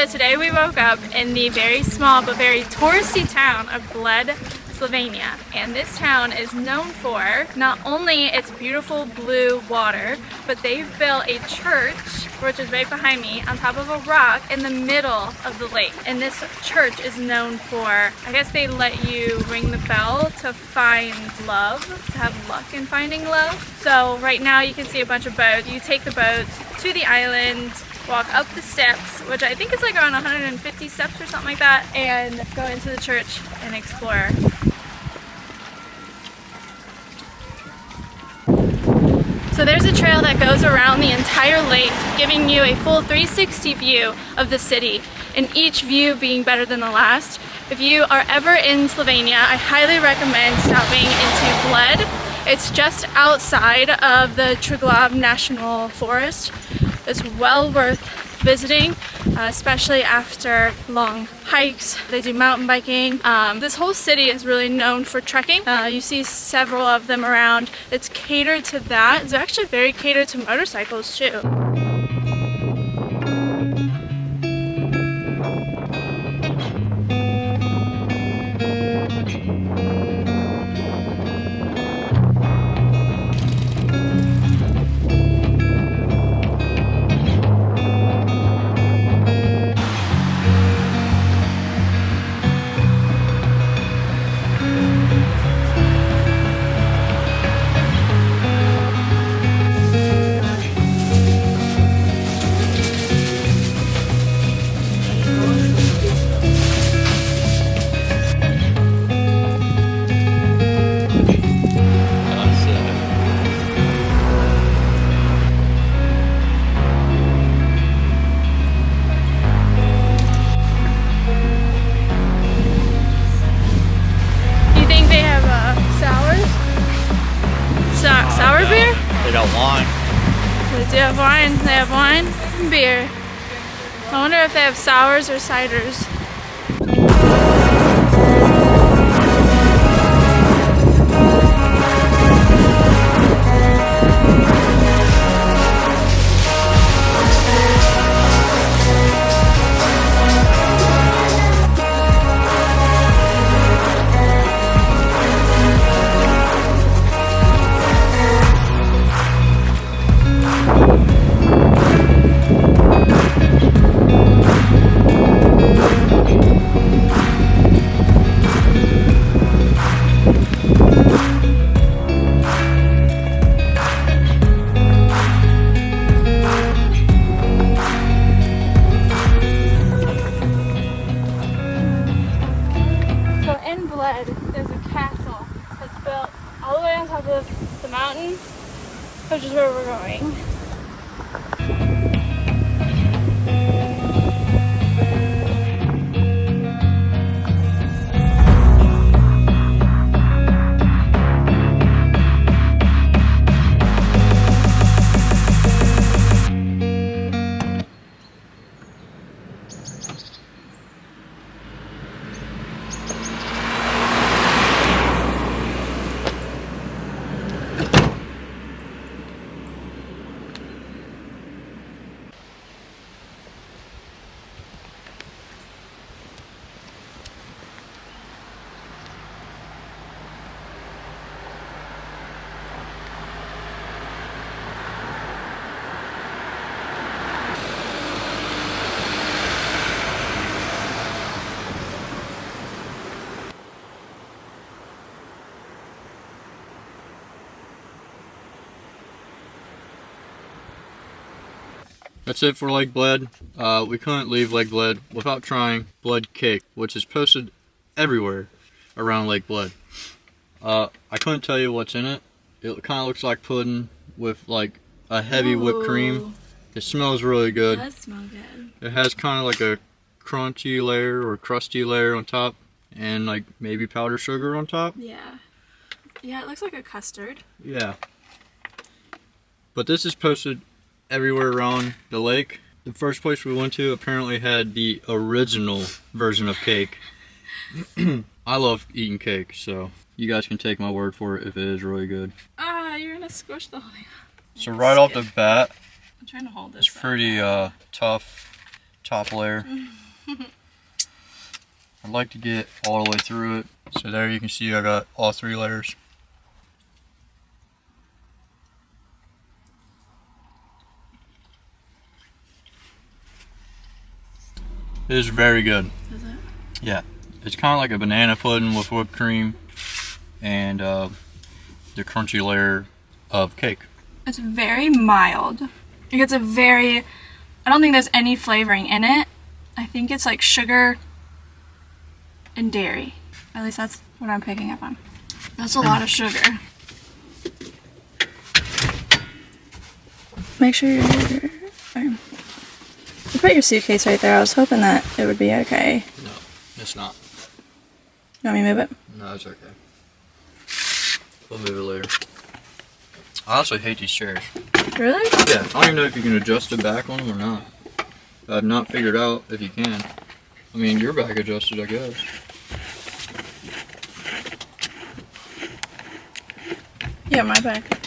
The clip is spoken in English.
So today we woke up in the very small but very touristy town of Bled, Slovenia. And this town is known for not only its beautiful blue water, but they've built a church, which is right behind me, on top of a rock in the middle of the lake. And this church is known for, I guess they let you ring the bell to find love, to have luck in finding love. So right now you can see a bunch of boats. You take the boats to the island, walk up the steps, which I think is like around 150 steps or something like that, and go into the church and explore. So there's a trail that goes around the entire lake, giving you a full 360 view of the city, and each view being better than the last. If you are ever in Slovenia, I highly recommend stopping into Bled. It's just outside of the Triglav National Forest. It's well worth visiting, especially after long hikes. They do mountain biking. This whole city is really known for trekking. You see several of them around. It's catered to that. It's actually very catered to motorcycles too. Sour beer? They got wine. They do have wine. They have wine and beer. I wonder if they have sours or ciders. There's a castle that's built all the way on top of the mountain, which is where we're going. That's it for Lake Bled. We couldn't leave Lake Bled without trying Bled cake, which is posted everywhere around Lake Bled. I couldn't tell you what's in it. It kind of looks like pudding with like a heavy whipped cream. It smells really good. It does smell good. It has kind of like a crunchy layer or crusty layer on top, and like maybe powdered sugar on top. Yeah. Yeah, it looks like a custard. Yeah. But this is posted everywhere around the lake. The first place we went to apparently had the original version of cake. I love eating cake, so you guys can take my word for it if it is really good. Ah, you're gonna squish the whole thing. So right off the bat, I'm trying to hold this. it's pretty tough top layer. I'd like to get all the way through it. So there you can see I got all 3 layers. It is very good. Is it? Yeah. It's kind of like a banana pudding with whipped cream and the crunchy layer of cake. It's very mild. Like it's a very, I don't think there's any flavoring in it. I think it's like sugar and dairy. At least that's what I'm picking up on. That's a lot of sugar. Make sure you're... You put your suitcase right there. I was hoping that it would be okay. No, it's not. You want me to move it? No, it's okay. We'll move it later. I also hate these chairs. Really? Yeah, I don't even know if you can adjust the back on them or not. I've not figured out if you can. I mean, your back adjusted, I guess. Yeah, my back.